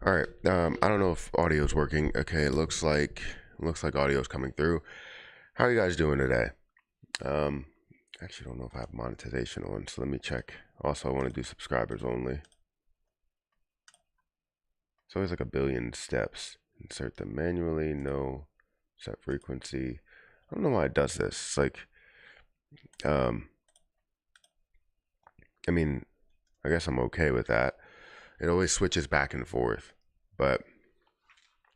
All right. I don't know if audio is working. Okay, it looks like audio is coming through. How are you guys doing today? Actually don't know if I have monetization on, so let me check. Also, I want to do subscribers only. It's always like a billion steps. Insert them manually. No. Set frequency. I don't know why it does this. It's like, I mean, I guess I'm okay with that. It always switches back and forth, but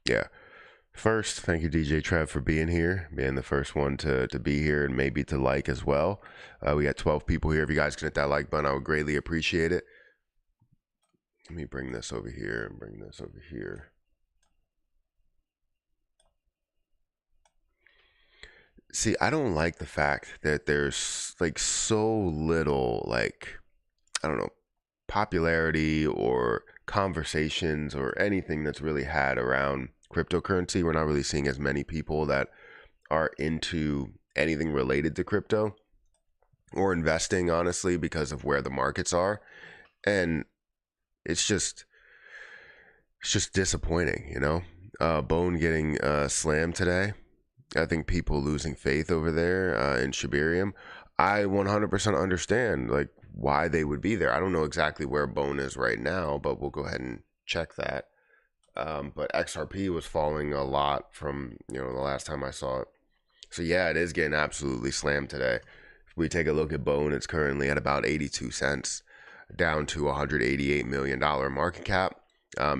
yeah. First, thank you, DJ Trev, for being here, being the first one to be here and maybe to like as well. We got 12 people here. If you guys can hit that like button, I would greatly appreciate it. Let me bring this over here and bring this over here. See, I don't like the fact that there's like so little, like, I don't know, popularity or conversations or anything that's really had around cryptocurrency. We're not really seeing as many people that are into anything related to crypto or investing, honestly, because of where the markets are. And it's just disappointing, you know. Bone getting slammed today. I think people losing faith over there in Shibarium. I 100% understand like why they would be there. I don't know exactly where Bone is right now, but we'll go ahead and check that. But XRP was falling a lot from the last time I saw it. So yeah, it is getting absolutely slammed today. If we take a look at Bone, it's currently at about 82 cents, down to $188 million market cap.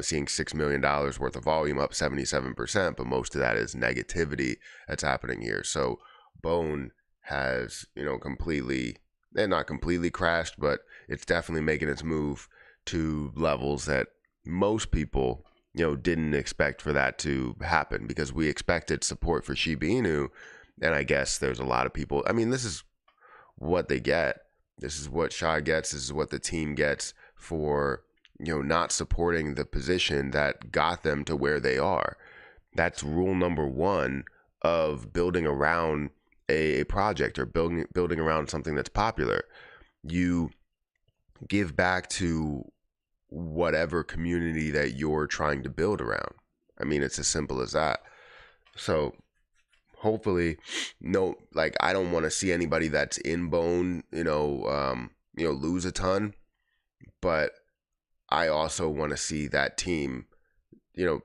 Seeing $6 million worth of volume, up 77%, but most of that is negativity that's happening here. So Bone has, completely, and not completely crashed, but it's definitely making its move to levels that most people, didn't expect for that to happen, because we expected support for Shiba Inu. And I guess there's a lot of people. I mean, this is what they get. This is what Shy gets. This is what the team gets for not supporting the position that got them to where they are. That's rule number one of building around a project, or building around something that's popular. You give back to whatever community that you're trying to build around. I mean, it's as simple as that. So hopefully, no, like, I don't want to see anybody that's in Bone, lose a ton, but I also want to see that team,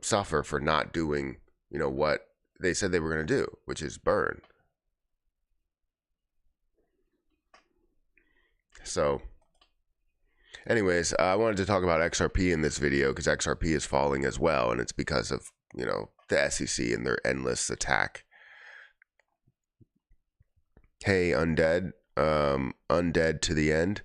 suffer for not doing, what they said they were going to do, which is burn. So anyways, I wanted to talk about XRP in this video because XRP is falling as well, and it's because of, the SEC and their endless attack. Hey, Undead, Undead to the end.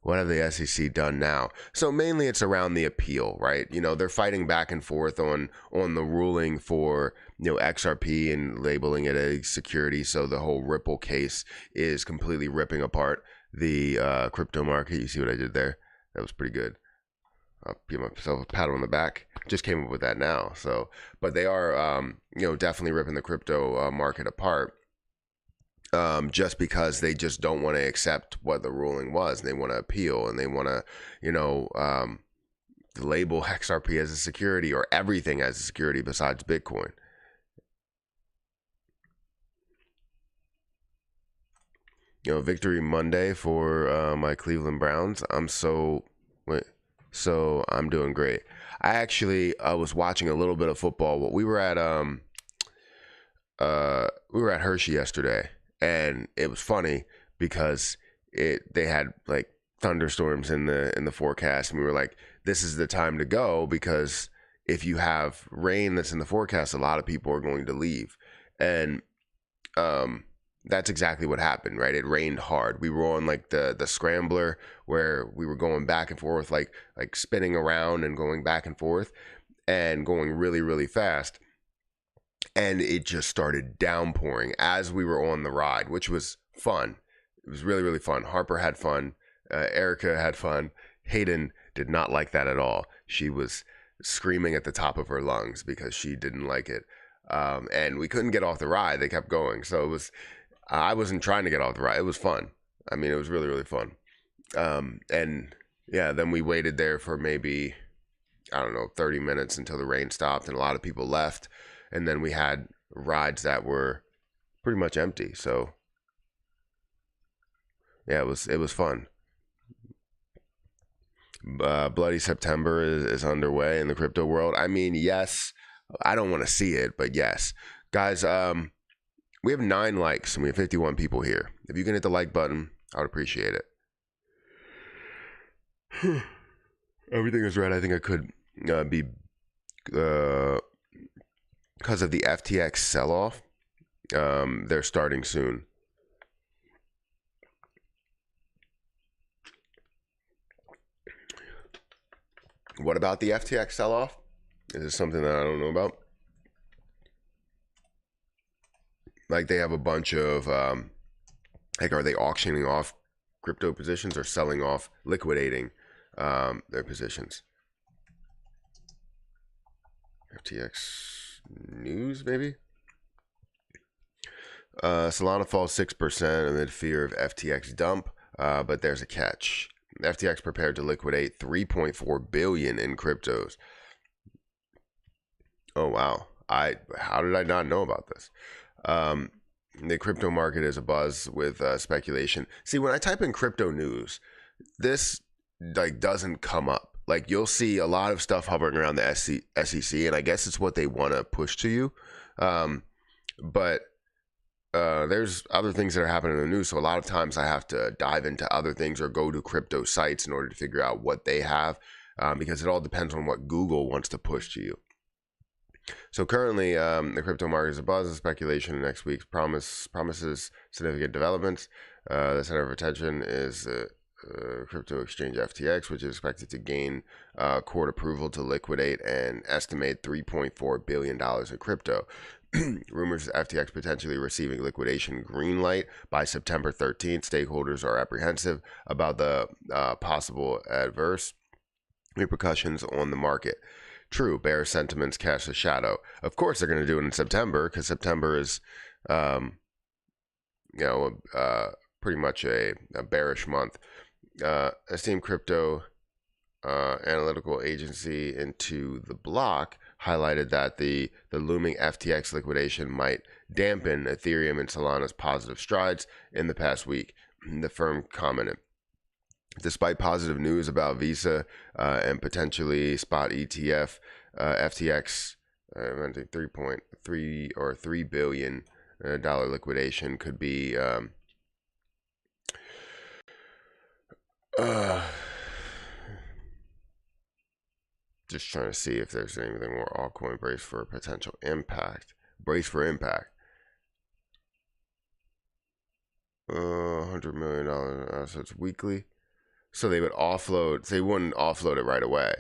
What have the SEC done now? So mainly it's around the appeal, right? They're fighting back and forth on the ruling for, XRP and labeling it a security. So the whole Ripple case is completely ripping apart the crypto market. You see what I did there? That was pretty good. I'll give myself a pat on the back. Just came up with that now. So, but they are, definitely ripping the crypto market apart. Just because they just don't want to accept what the ruling was, and they want to appeal, and they want to, label XRP as a security, or everything as a security besides Bitcoin. Victory Monday for my Cleveland Browns. Wait, so I'm doing great. I actually was watching a little bit of football. We were at Hershey yesterday, and it was funny because they had like thunderstorms in the forecast, and we were like, this is the time to go, because if you have rain that's in the forecast, a lot of people are going to leave. And that's exactly what happened, right? It rained hard. We were on like the scrambler, where we were going back and forth, like spinning around and going back and forth and going really, really fast. And it just started downpouring as we were on the ride, which was fun. It was really, really fun. Harper had fun. Erica had fun. Hayden did not like that at all. She was screaming at the top of her lungs because she didn't like it. And we couldn't get off the ride. They kept going. So it was, I wasn't trying to get off the ride. It was fun. I mean, it was really, really fun. And yeah, then we waited there for maybe, I don't know, 30 minutes until the rain stopped and a lot of people left. And then we had rides that were pretty much empty. So yeah, it was fun. Bloody September is underway in the crypto world. I mean, yes, I don't want to see it, but yes. Guys, we have 9 likes and we have 51 people here. If you can hit the like button, I would appreciate it. Everything is red. I think I could be because of the FTX sell-off. They're starting soon. What about the FTX sell-off? Is this something that I don't know about? Like, they have a bunch of, like, are they auctioning off crypto positions or selling off, liquidating their positions? FTX news, maybe? Solana falls 6% amid fear of FTX dump, but there's a catch. FTX prepared to liquidate $3.4 billion in cryptos. Oh wow! How did I not know about this? The crypto market is abuzz with speculation. See, when I type in crypto news, this like doesn't come up. Like, you'll see a lot of stuff hovering around the SEC, and I guess it's what they want to push to you. But there's other things that are happening in the news, so a lot of times I have to dive into other things or go to crypto sites in order to figure out what they have, because it all depends on what Google wants to push to you. So currently, the crypto market is abuzz with speculation. Next week's promises significant developments. The center of attention is crypto exchange FTX, which is expected to gain court approval to liquidate and estimate $3.4 billion in crypto. Rumors of FTX potentially receiving liquidation green light by September 13th. Stakeholders are apprehensive about the possible adverse repercussions on the market. True, bearish sentiments cast a shadow. Of course, they're going to do it in September, because September is, pretty much a bearish month. Esteemed crypto analytical agency Into the Block highlighted that the looming FTX liquidation might dampen Ethereum and Solana's positive strides in the past week. The firm commented, despite positive news about Visa and potentially spot ETF, FTX $3 billion liquidation could be just trying to see if there's anything more. Altcoin brace for potential impact. Brace for impact. $100 million assets weekly. So they would offload. They wouldn't offload it right away.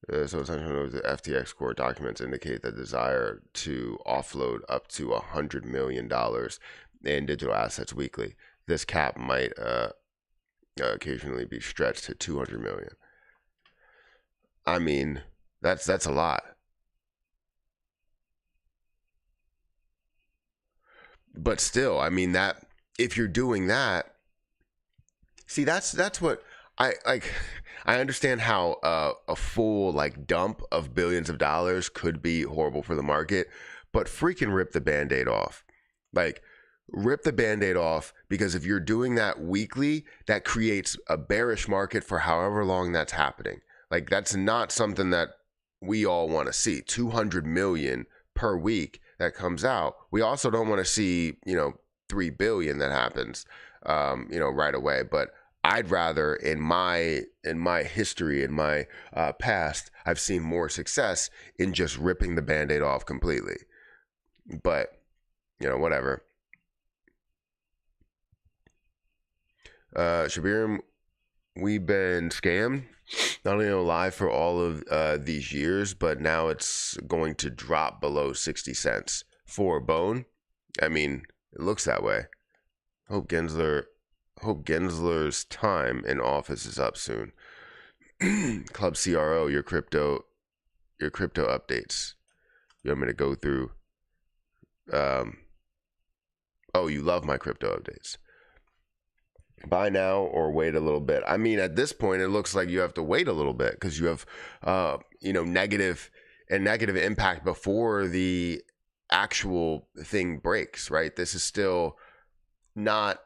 So essentially, the FTX court documents indicate the desire to offload up to $100 million in digital assets weekly. This cap might occasionally be stretched to $200 million. I mean, that's a lot. But still, I mean, that if you're doing that, see, that's what I like. I understand how a full like dump of billions of dollars could be horrible for the market, but freaking rip the Band-Aid off. Like, rip the Band-Aid off, because if you're doing that weekly, that creates a bearish market for however long that's happening. Like, that's not something that we all want to see. 200 million per week that comes out. We also don't want to see, 3 billion that happens, right away. But I'd rather, in my history, in my past, I've seen more success in just ripping the Band-Aid off completely. But, whatever. Shiba, we've been scammed. Not only alive for all of these years, but now it's going to drop below 60 cents for Bone. I mean, it looks that way. Hope Gensler's time in office is up soon. Club CRO, your crypto updates. You want me to go through? Oh, you love my crypto updates. Buy now or wait a little bit. I mean, at this point, it looks like you have to wait a little bit because you have, negative impact before the actual thing breaks, right? This is still not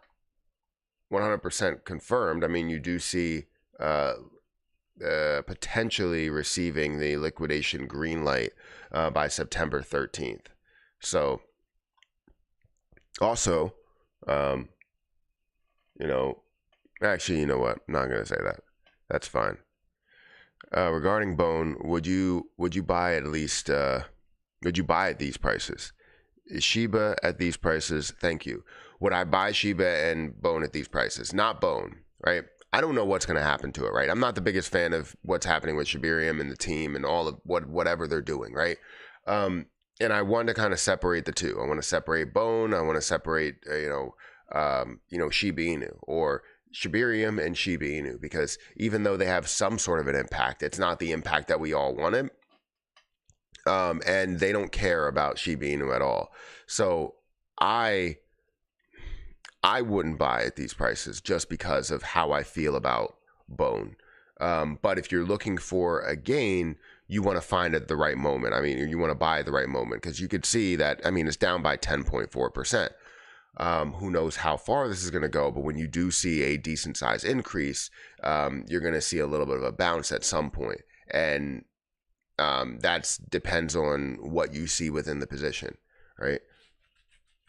100% confirmed. I mean, you do see potentially receiving the liquidation green light by September 13th. So, also, actually, you know what? I'm not gonna say that. That's fine. Regarding Bone, would you buy at least? Would you buy at these prices? Is Shiba at these prices? Thank you. Would I buy Shiba and Bone at these prices? Not Bone, right? I don't know what's going to happen to it, right? I'm not the biggest fan of what's happening with Shiba Inu and the team and all of whatever they're doing, right? And I want to kind of separate the two. I want to separate Bone. I want to separate, Shiba Inu or Shiba Inu and Shiba Inu, because even though they have some sort of an impact, it's not the impact that we all wanted. And they don't care about Shiba Inu at all. So I wouldn't buy at these prices just because of how I feel about Bone. But if you're looking for a gain, you want to find it at the right moment. I mean, you want to buy at the right moment, because you could see that, I mean, it's down by 10.4%. Who knows how far this is going to go, but when you do see a decent size increase, you're going to see a little bit of a bounce at some point. And that depends on what you see within the position, right?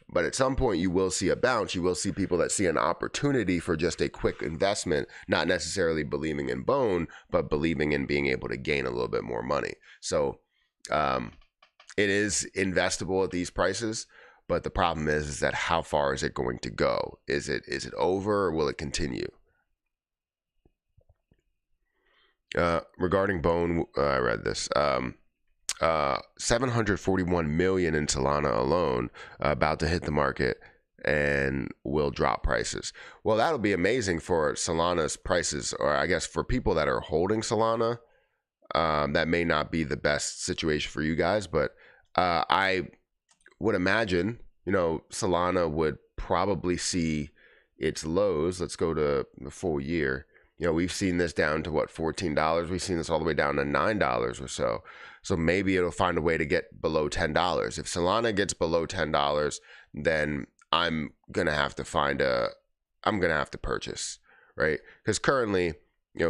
But at some point you will see a bounce. You will see people that see an opportunity for just a quick investment, not necessarily believing in Bone, but believing in being able to gain a little bit more money. So it is investable at these prices, but the problem is that how far is it going to go? Is it over, or will it continue? Regarding Bone, I read this. 741 million in Solana alone, about to hit the market and will drop prices. Well, that'll be amazing for Solana's prices, or I guess for people that are holding Solana. That may not be the best situation for you guys, but I would imagine, Solana would probably see its lows. Let's go to the full year. We've seen this down to what, $14. We've seen this all the way down to $9 or so. So maybe it'll find a way to get below $10. If Solana gets below $10, then I'm going to have to purchase, right? Because currently,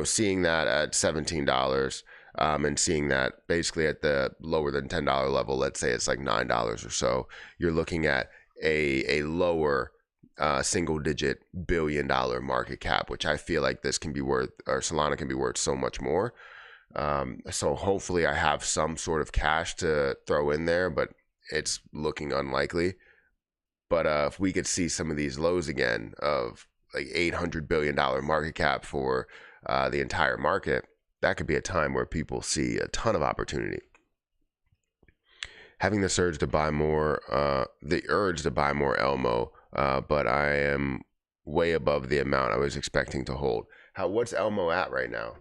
seeing that at $17, and seeing that basically at the lower than $10 level, let's say it's like $9 or so, you're looking at a lower single-digit billion-dollar market cap, which I feel like this can be worth, or Solana can be worth so much more. So hopefully I have some sort of cash to throw in there, but it's looking unlikely. But if we could see some of these lows again of like $800 billion market cap for the entire market, that could be a time where people see a ton of opportunity. Having the urge to buy more, Elmo, but I am way above the amount I was expecting to hold. What's Elmo at right now?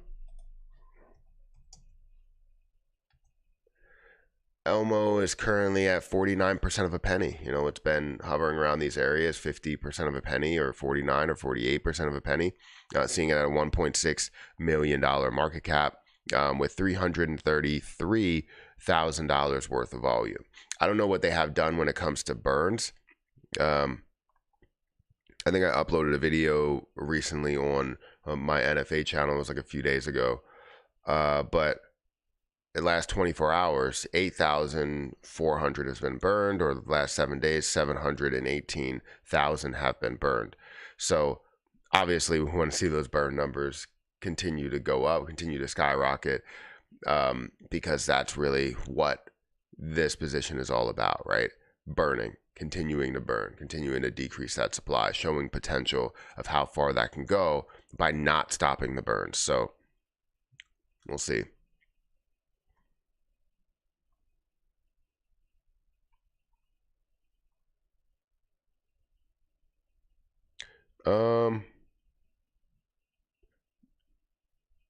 Elmo is currently at 49% of a penny. It's been hovering around these areas, 50% of a penny, or 49 or 48% of a penny. Seeing it at a $1.6 million market cap, with $333,000 worth of volume. I don't know what they have done when it comes to burns. I think I uploaded a video recently on my NFA channel. It was like a few days ago. But the last 24 hours, 8,400 has been burned, or the last 7 days, 718,000 have been burned. So obviously we want to see those burn numbers continue to go up, continue to skyrocket, because that's really what this position is all about, right? Burning, continuing to burn, continuing to decrease that supply, showing potential of how far that can go by not stopping the burns. So we'll see.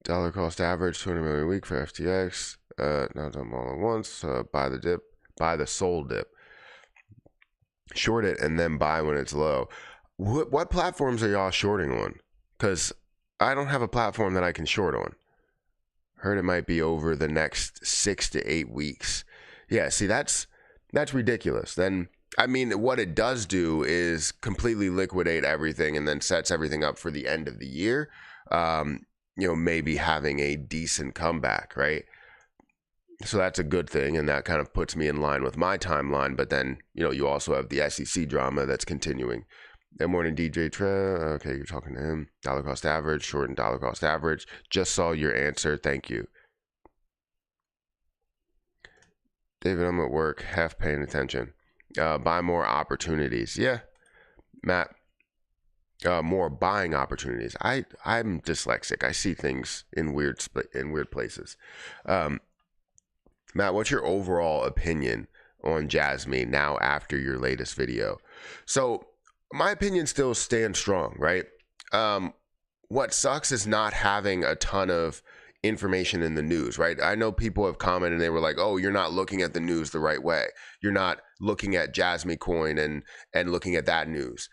Dollar cost average 200 million a week for FTX. Not done all at once. Buy the dip, buy the soul dip. Short it and then buy when it's low. What platforms are y'all shorting on? Because I don't have a platform that I can short on. Heard it might be over the next 6 to 8 weeks. Yeah, see, that's ridiculous. Then, I mean, what it does do is completely liquidate everything and then sets everything up for the end of the year. Maybe having a decent comeback, right? So that's a good thing, and that kind of puts me in line with my timeline. But then, you also have the SEC drama that's continuing. Good morning, DJ Tre. Okay, you're talking to him. Dollar cost average, short and dollar cost average. Just saw your answer. Thank you. David, I'm at work, half paying attention. Buy more opportunities. Yeah, Matt. More buying opportunities. I'm dyslexic. I see things in weird places. Matt, what's your overall opinion on Jasmy now after your latest video? So my opinion still stands strong, right? What sucks is not having a ton of information in the news, right? I know people have commented and they were like, oh, you're not looking at the news the right way. You're not looking at Jasmy coin and looking at that news.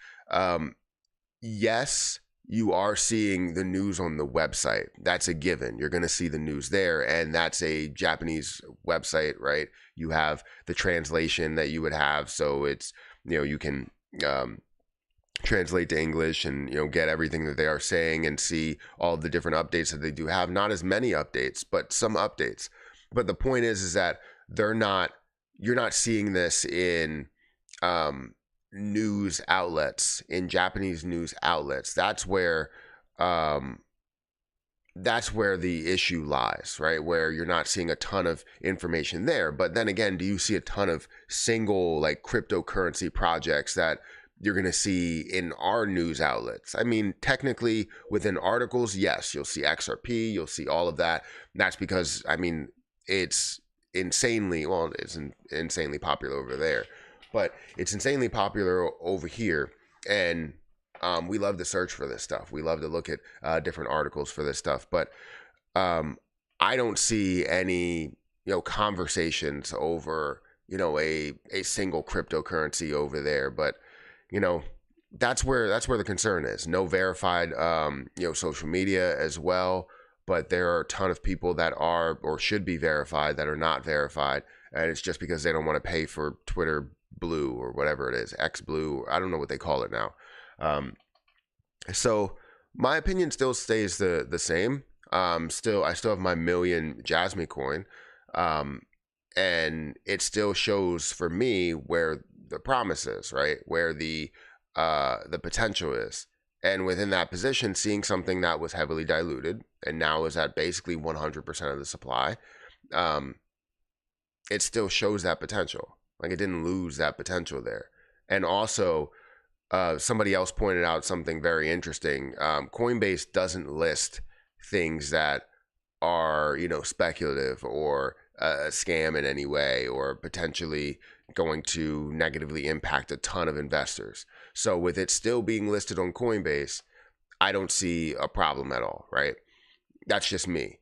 Yes, you are seeing the news on the website. That's a given. You're going to see the news there, and that's a Japanese website, right? You have the translation that you would have, so it's, you can translate to English and, get everything that they are saying and see all the different updates that they do have. Not as many updates, but some updates. But the point is that you're not seeing this in news outlets, in Japanese news outlets. That's where the issue lies, right? Where you're not seeing a ton of information there. But then again, do you see a ton of single like cryptocurrency projects that you're going to see in our news outlets? I mean, technically within articles, yes, you'll see XRP, you'll see all of that. That's because, I mean, it's insanely popular over there. But it's insanely popular over here, and we love to search for this stuff. We love to look at different articles for this stuff. But I don't see any conversations over a single cryptocurrency over there. But that's where the concern is. No verified social media as well. But there are a ton of people that are or should be verified that are not verified, and it's just because they don't want to pay for Twitter Blue or whatever it is, X Blue. I don't know what they call it now. So my opinion still stays the same. I still have my million Jasmy coin, and it still shows for me where the promise is, right? Where the potential is, and within that position, seeing something that was heavily diluted and now is at basically 100% of the supply, it still shows that potential. Like, it didn't lose that potential there. And also, somebody else pointed out something very interesting. Coinbase doesn't list things that are, speculative or a scam in any way, or potentially going to negatively impact a ton of investors. So with it still being listed on Coinbase, I don't see a problem at all, right? That's just me.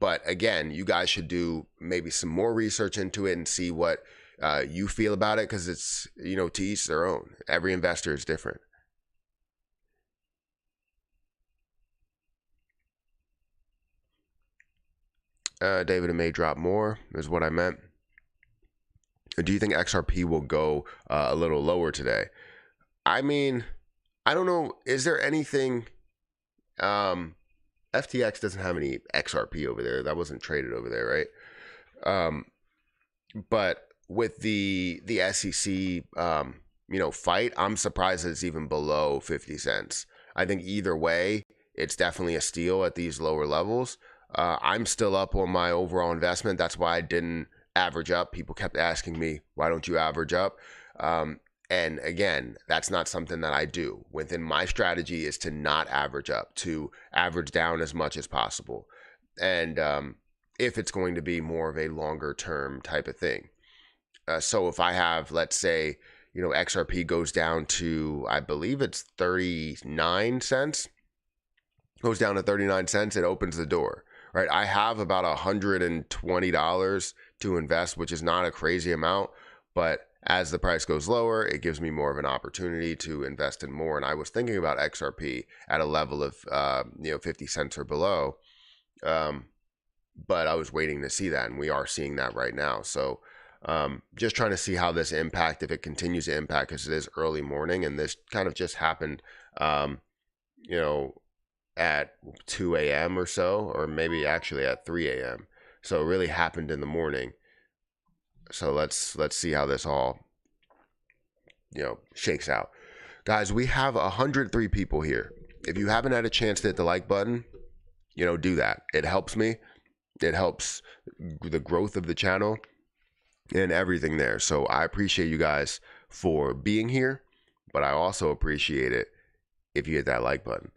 But again, you guys should do maybe some more research into it and see what you feel about it, because it's, to each their own. Every investor is different. David, it may drop more, is what I meant. Do you think XRP will go a little lower today? I mean, I don't know. Is there anything FTX doesn't have any XRP over there. That wasn't traded over there, right? But with the SEC, fight, I'm surprised that it's even below 50 cents. I think either way, it's definitely a steal at these lower levels. I'm still up on my overall investment. That's why I didn't average up. People kept asking me, why don't you average up? And again, that's not something that I do. Within my strategy is to not average up, to average down as much as possible. And if it's going to be more of a longer term type of thing. So if I have, let's say, XRP goes down to, I believe it's 39 cents, goes down to 39 cents, it opens the door, right? I have about $120 to invest, which is not a crazy amount, but as the price goes lower, it gives me more of an opportunity to invest in more. And I was thinking about XRP at a level of 50 cents or below, but I was waiting to see that, and we are seeing that right now. So just trying to see how this impact, if it continues to impact, because it is early morning, and this kind of just happened, at 2 a.m. or so, or maybe actually at 3 a.m. So it really happened in the morning. So let's see how this all shakes out. Guys, we have 103 people here. If you haven't had a chance to hit the like button, do that. It helps me. It helps the growth of the channel and everything there. So I appreciate you guys for being here, but I also appreciate it if you hit that like button.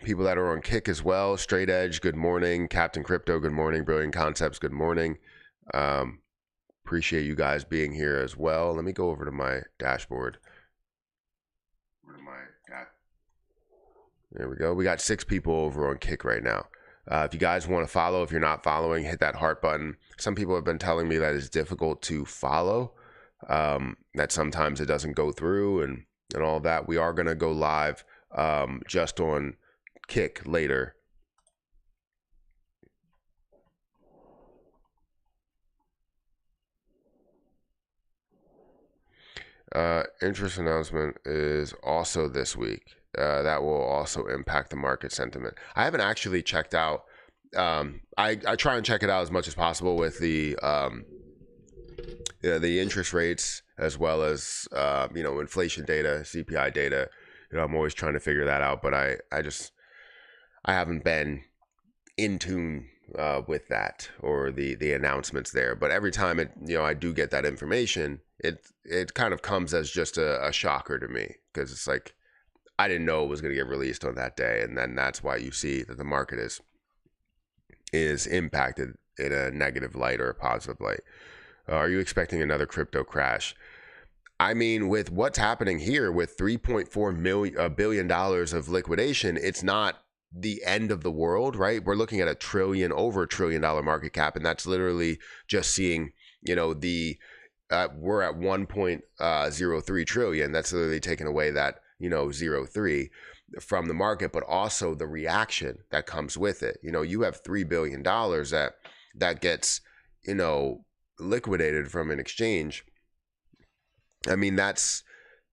People that are on Kick as well. Straight Edge, good morning. Captain Crypto, good morning. Brilliant Concepts, good morning. Appreciate you guys being here as well. Let me go over to my dashboard. There we go. We got 6 people over on Kick right now. If you guys want to follow, if you're not following, hit that heart button. Some people have been telling me that it's difficult to follow, that sometimes it doesn't go through and all that. We are going to go live just on Kick later. Interest announcement is also this week. That will also impact the market sentiment. I haven't actually checked out. I try and check it out as much as possible with the interest rates, as well as inflation data, CPI data. I'm always trying to figure that out, but I haven't been in tune with that or the announcements there. But every time I do get that information, it kind of comes as just a shocker to me, because it's like I didn't know it was going to get released on that day, and then that's why you see that the market is impacted in a negative light or a positive light. Are you expecting another crypto crash? I mean, with what's happening here, with $3.4 billion of liquidation, it's not the end of the world, right? We're looking at over $1 trillion market cap, and that's literally just seeing, we're at 1.03 trillion. That's literally taking away that 0.3 from the market, but also the reaction that comes with it. You have $3 billion that gets liquidated from an exchange. I mean, that's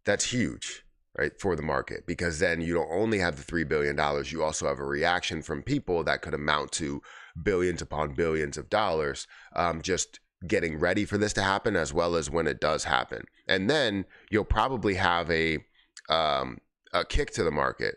huge, right, for the market, because then you don't only have the $3 billion, you also have a reaction from people that could amount to billions upon billions of dollars, just getting ready for this to happen, as well as when it does happen. And then you'll probably have a kick to the market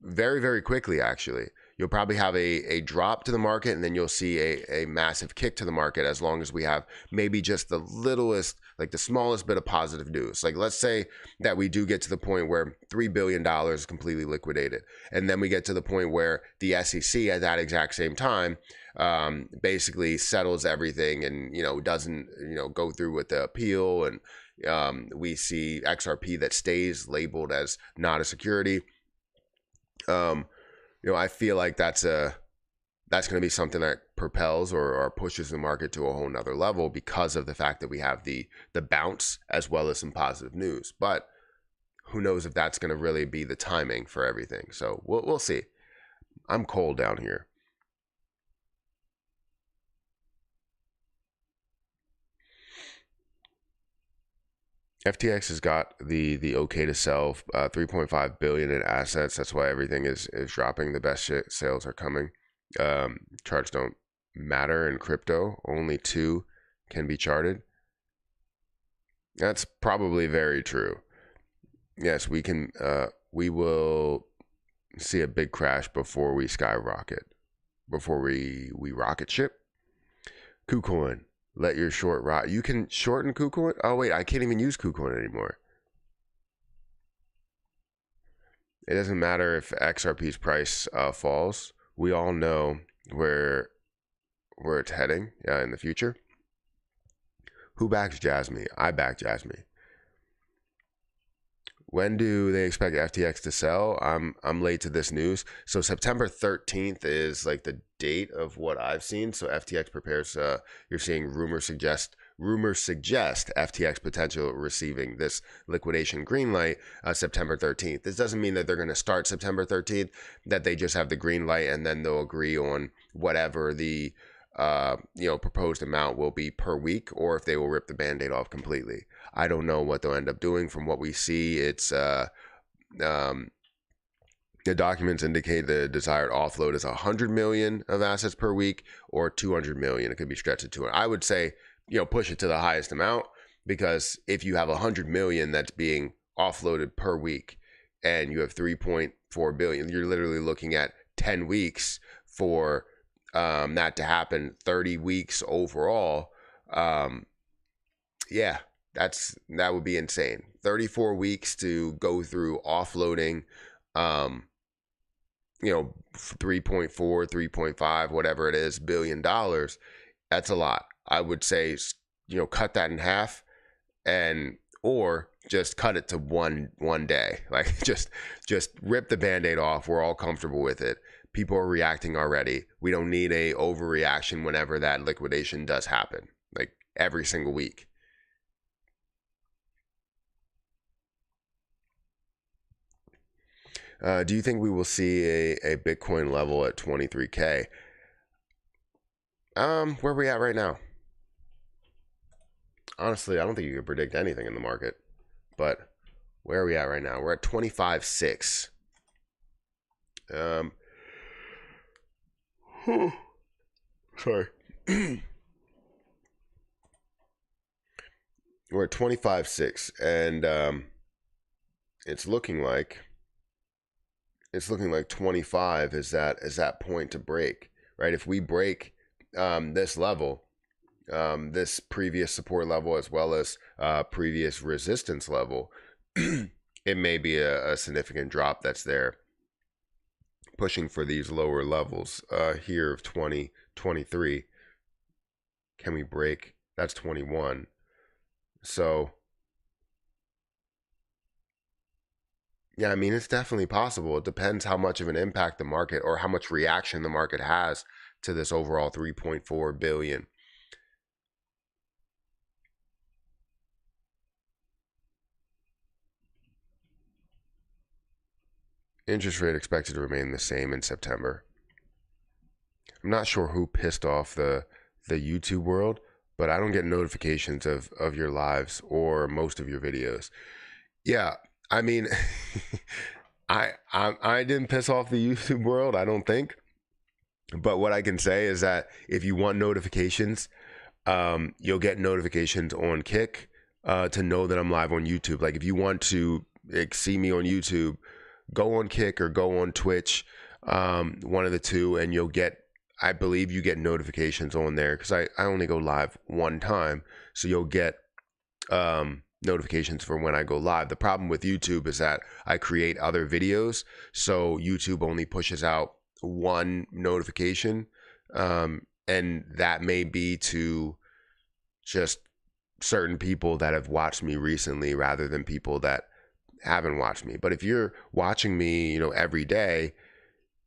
very, very quickly. Actually, you'll probably have a drop to the market, and then you'll see a massive kick to the market, as long as we have maybe just the littlest, like the smallest bit of positive news. Like, let's say that we do get to the point where $3 billion is completely liquidated, and then we get to the point where the SEC at that exact same time basically settles everything, and doesn't go through with the appeal, and we see XRP that stays labeled as not a security. I feel like that's going to be something that propels or pushes the market to a whole nother level, because of the fact that we have the bounce as well as some positive news. But who knows if that's going to really be the timing for everything. So we'll see. I'm cold down here. FTX has got the okay to sell 3.5 billion in assets. That's why everything is dropping. The best sales are coming. Charts don't matter in crypto. Only two can be charted. That's probably very true. Yes, we can. We will see a big crash before we skyrocket. Before we rocket ship. KuCoin. Let your short rot. You can shorten KuCoin? Oh, wait, I can't even use KuCoin anymore. It doesn't matter if XRP's price falls. We all know where it's heading in the future. Who backs Jasmy? I back Jasmy. When do they expect FTX to sell? I'm late to this news. So September 13th is like the date of what I've seen. So FTX prepares. You're seeing rumors suggest FTX potential receiving this liquidation green light September 13th. This doesn't mean that they're going to start September 13th. That they just have the green light and then they'll agree on whatever the proposed amount will be per week, or if they will rip the band-aid off completely. I don't know what they'll end up doing. From what we see, it's the documents indicate the desired offload is 100 million of assets per week or 200 million. It could be stretched to 200. I would say, push it to the highest amount, because if you have 100 million that's being offloaded per week and you have 3.4 billion, you're literally looking at 10 weeks for that to happen, 30 weeks overall. Yeah, that would be insane. 34 weeks to go through offloading, 3.4, 3.5, whatever it is, $billion. That's a lot. I would say, cut that in half, or just cut it to one day. Like just rip the band-aid off. We're all comfortable with it. People are reacting already. We don't need a overreaction whenever that liquidation does happen, like every single week. Do you think we will see a Bitcoin level at 23K? Where are we at right now? Honestly, I don't think you can predict anything in the market, but where are we at right now? We're at 25.6. Sorry. We're at 25.6, and it's looking like 25 is that point to break, right? If we break this level, this previous support level as well as previous resistance level, it may be a significant drop that's there, pushing for these lower levels here of 20, 23. Can we break? That's 21. So yeah, I mean, it's definitely possible. It depends how much of an impact the market, or how much reaction the market has to this overall 3.4 billion. Interest rate expected to remain the same in September. I'm not sure who pissed off the YouTube world, but I don't get notifications of your lives or most of your videos. Yeah, I mean, I didn't piss off the YouTube world, I don't think. But what I can say is that if you want notifications, you'll get notifications on Kick to know that I'm live on YouTube. Like if you want to see me on YouTube, go on Kick or go on Twitch, one of the two, and you'll get, I believe you get notifications on there, because I only go live one time. So you'll get notifications for when I go live. The problem with YouTube is that I create other videos, so YouTube only pushes out one notification, and that may be to just certain people that have watched me recently rather than people that haven't watched me. But if you're watching me, every day,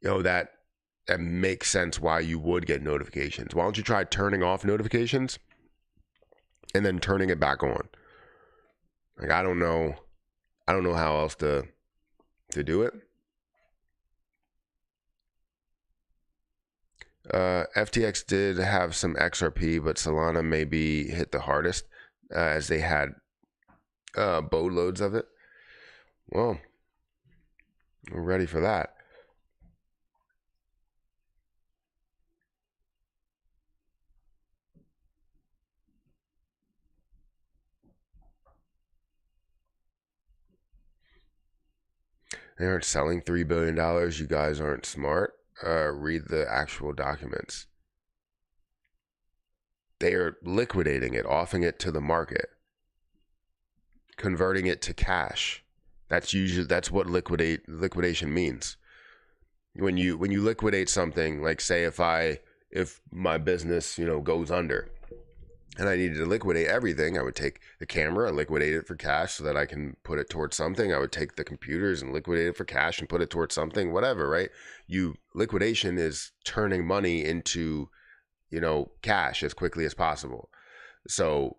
that makes sense why you would get notifications. Why don't you try turning off notifications and then turning it back on? Like, I don't know how else to do it. FTX did have some XRP, but Solana maybe hit the hardest, as they had boatloads of it. Well, we're ready for that. They aren't selling $3 billion. You guys aren't smart. Read the actual documents. They are liquidating it, offering it to the market, converting it to cash. That's what liquidation means. When you liquidate something, like say if my business goes under, and I needed to liquidate everything, I would take the camera and liquidate it for cash so that I can put it towards something. I would take the computers and liquidate it for cash and put it towards something, whatever, right? Liquidation is turning money into, cash as quickly as possible. So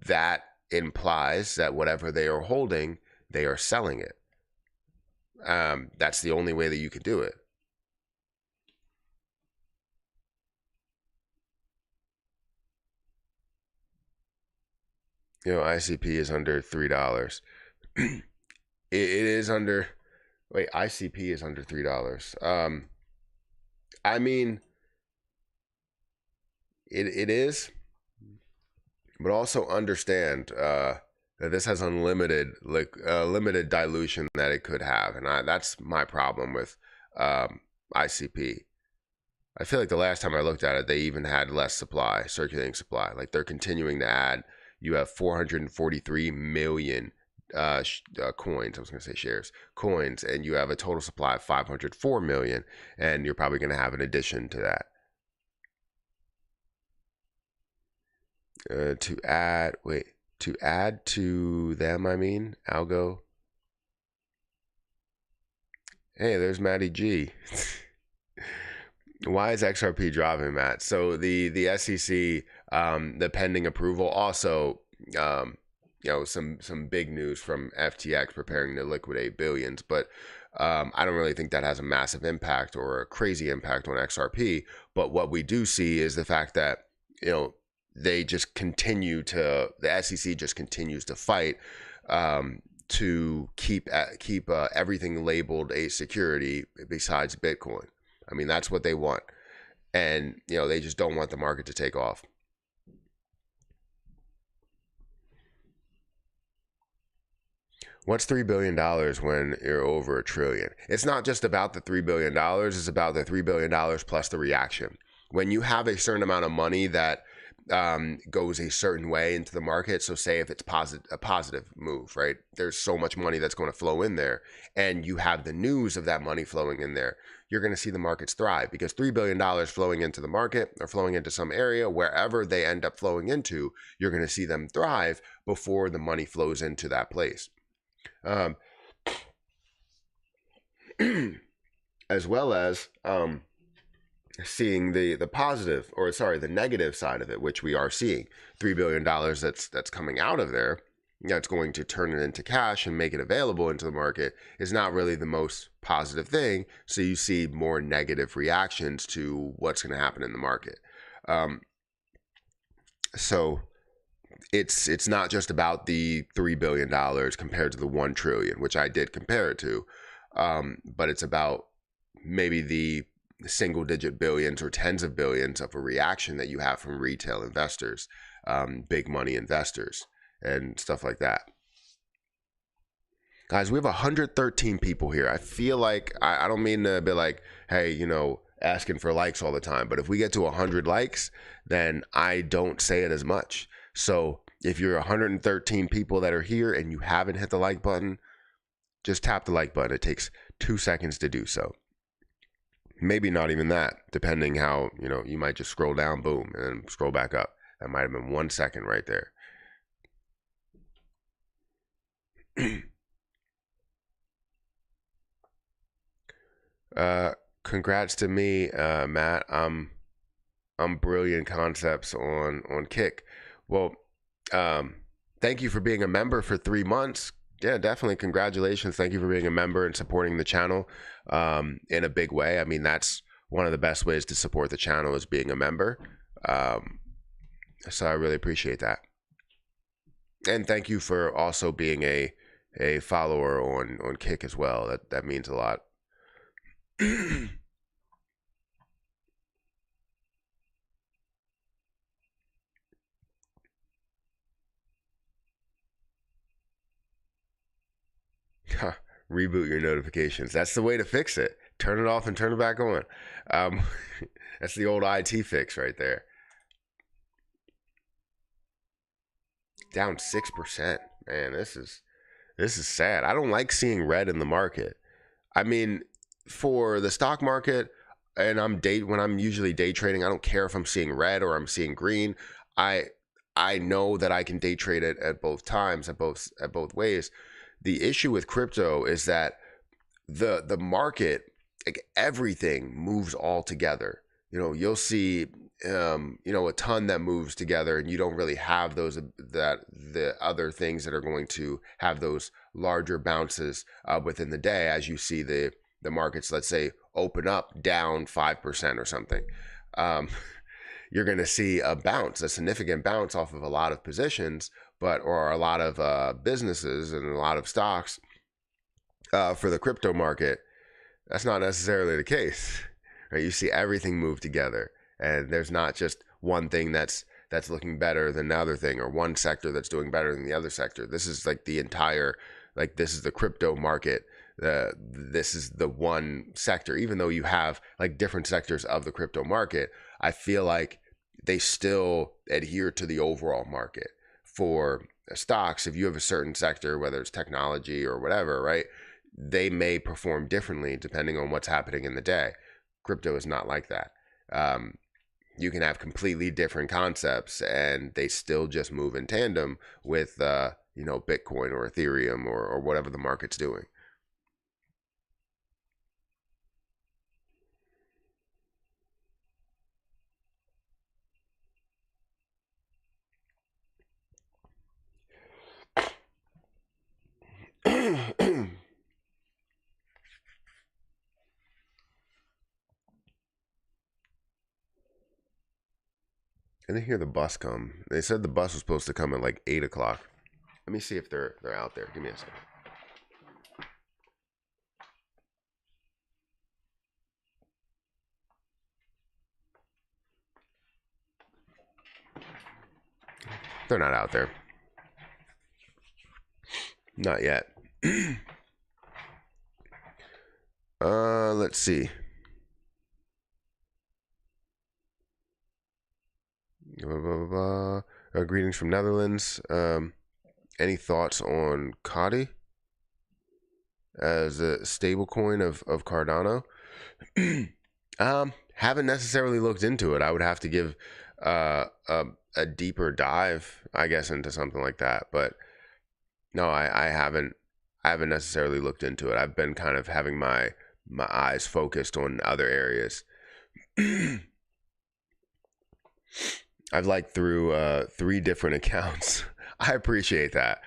that implies that whatever they are holding, they are selling it. That's the only way that you can do it. ICP is under $3. it is under. Wait, ICP is under $3. I mean, it is, but also understand that this has unlimited, limited dilution that it could have, and that's my problem with ICP. I feel like the last time I looked at it, they even had less supply, circulating supply. Like they're continuing to add. You have 443 million coins. I was going to say shares, coins, and you have a total supply of 504 million, and you're probably going to have an addition to that. To add to them, algo. Hey, there's Matty G. Why is XRP dropping, Matt? So the SEC, the pending approval, also some big news from FTX preparing to liquidate billions, but I don't really think that has a massive impact or a crazy impact on XRP. But what we do see is the fact that they just continue to, the SEC just continues to fight to keep everything labeled a security besides Bitcoin. I mean, that's what they want. And, they just don't want the market to take off. What's $3 billion when you're over $1 trillion? It's not just about the $3 billion. It's about the $3 billion plus the reaction. When you have a certain amount of money that goes a certain way into the market. So say if it's a positive move, right? There's so much money that's going to flow in there, and you have the news of that money flowing in there. You're going to see the markets thrive because $3 billion flowing into the market or flowing into some area, wherever they end up flowing into, you're going to see them thrive before the money flows into that place. As well as seeing the positive, or sorry, the negative side of it, which we are seeing. $3 billion that's coming out of there, that's going to turn it into cash and make it available into the market, is not really the most positive thing. So you see more negative reactions to what's going to happen in the market. So it's not just about the $3 billion compared to the 1 trillion, which I did compare it to, but it's about maybe the single digit billions or tens of billions of a reaction that you have from retail investors, big money investors, and stuff like that. Guys, we have 113 people here. I feel like, I don't mean to be like, hey, asking for likes all the time, but if we get to 100 likes, then I don't say it as much. So if you're 113 people that are here and you haven't hit the like button, just tap the like button. It takes 2 seconds to do so. Maybe not even that, depending how, you might just scroll down, boom, and then scroll back up. That might have been 1 second right there. Congrats to me, Matt. I'm brilliant concepts on Kick. Well, thank you for being a member for 3 months. Yeah, definitely. Congratulations. Thank you for being a member and supporting the channel in a big way. I mean, that's one of the best ways to support the channel, is being a member. So I really appreciate that. And thank you for also being a follower on Kick as well. That means a lot. Reboot your notifications. That's the way to fix it. Turn it off and turn it back on. Um, that's the old IT fix right there. Down 6%. Man, this is sad. I don't like seeing red in the market. I mean, for the stock market, and when I'm usually day trading, I don't care if I'm seeing red or I'm seeing green. I I know that I can day trade it at both times, at both ways. The issue with crypto is that the market, like everything moves all together. You'll see a ton that moves together, and you don't really have the other things that are going to have those larger bounces within the day, as you see the markets, let's say, open up down 5% or something. um, you're going to see a significant bounce off of a lot of positions, or a lot of businesses and a lot of stocks. For the crypto market, that's not necessarily the case. Right? You see everything move together, and there's not just one thing that's looking better than the other thing, or one sector that's doing better than the other sector. This is like the entire, like, this is the crypto market. This is the one sector. Even though you have like different sectors of the crypto market, I feel like they still adhere to the overall market. For stocks, if you have a certain sector, whether it's technology or whatever, right, they may perform differently depending on what's happening in the day. Crypto is not like that. You can have completely different concepts, and they still just move in tandem with Bitcoin or Ethereum, or whatever the market's doing. I didn't hear the bus come. They said the bus was supposed to come at like 8 o'clock. Let me see if they're out there. Give me a second. They're not out there. Not yet. Let's see. Greetings from Netherlands. Any thoughts on Kadi as a stable coin of Cardano? Haven't necessarily looked into it. I would have to give a deeper dive, I guess, into something like that. But no, I haven't. I haven't necessarily looked into it. I've been kind of having my eyes focused on other areas. I've liked through 3 different accounts. I appreciate that.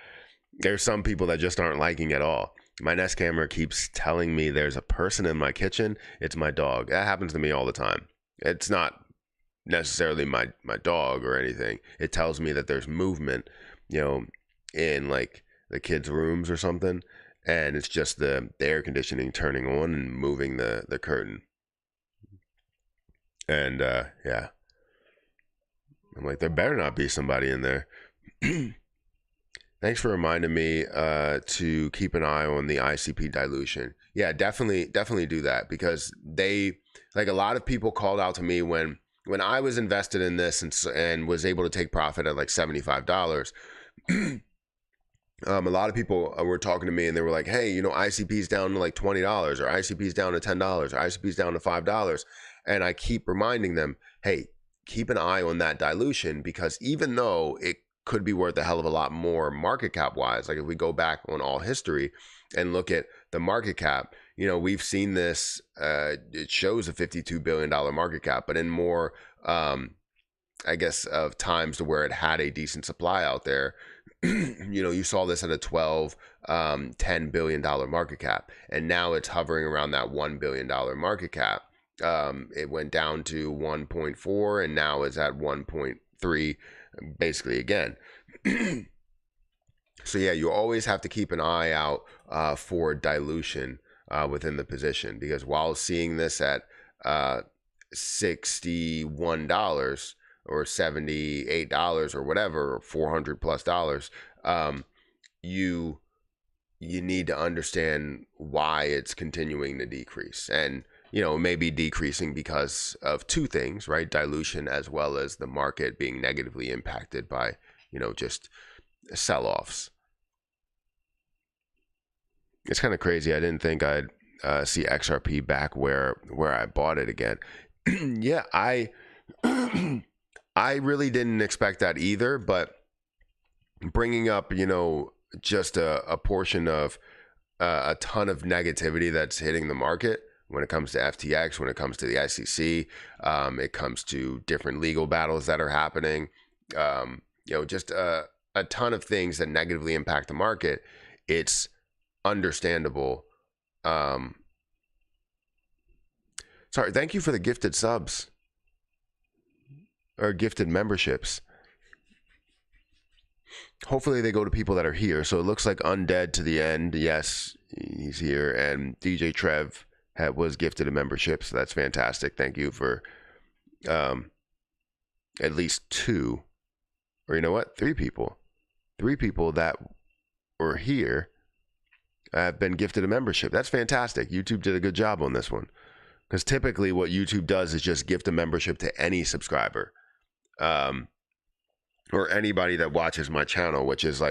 There's some people that just aren't liking at all. My Nest camera keeps telling me there's a person in my kitchen. It's my dog. That happens to me all the time. It's not necessarily my dog or anything. It tells me that there's movement, in like the kids' rooms or something, and it's just the air conditioning turning on and moving the curtain. And yeah, I'm like, there better not be somebody in there. Thanks for reminding me to keep an eye on the ICP dilution. Yeah, definitely do that, because like a lot of people called out to me when I was invested in this and was able to take profit at like $75. A lot of people were talking to me, and they were like, hey, ICP's down to like $20, or ICP's down to $10, or ICP's down to $5. And I keep reminding them, hey, keep an eye on that dilution, because even though it could be worth a hell of a lot more market cap wise, like if we go back on all history and look at the market cap, we've seen this, it shows a $52 billion market cap, but in more, I guess, of times to where it had a decent supply out there, you saw this at a 12, $10 billion market cap, and now it's hovering around that $1 billion market cap. It went down to 1.4, and now it's at 1.3, basically again. So yeah, you always have to keep an eye out for dilution within the position, because while seeing this at $61 or $78 or whatever, or $400+ you you need to understand why it's continuing to decrease. And it may be decreasing because of two things, right? Dilution, as well as the market being negatively impacted by just sell-offs. It's kind of crazy. I didn't think I'd see XRP back where I bought it again. Yeah, I I really didn't expect that either. But bringing up, just a portion of a ton of negativity that's hitting the market when it comes to FTX, when it comes to the ICC, it comes to different legal battles that are happening. Just a ton of things that negatively impact the market. It's understandable. Sorry, thank you for the gifted subs or gifted memberships. Hopefully they go to people that are here. So it looks like Undead to the end. Yes, he's here. And DJ Trev was gifted a membership, so that's fantastic. Thank you for at least two, or you know what, three people that were here have been gifted a membership. That's fantastic. YouTube did a good job on this one, because typically what YouTube does is just gift a membership to any subscriber, or anybody that watches my channel, which is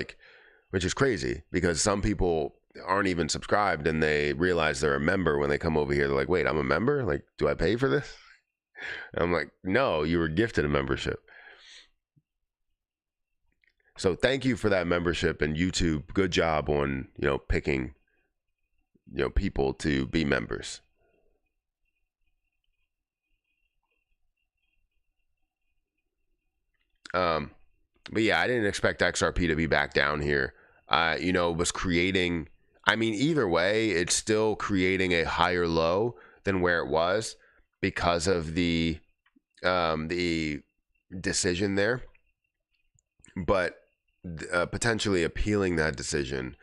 crazy, because some people aren't even subscribed and they realize they're a member when they come over here. They're like, wait, I'm a member? Like, do I pay for this? And I'm like, no, you were gifted a membership. So thank you for that membership, and YouTube, good job on, picking, people to be members. But yeah, I didn't expect XRP to be back down here. Was creating, either way, it's still creating a higher low than where it was because of the decision there. But potentially appealing that decision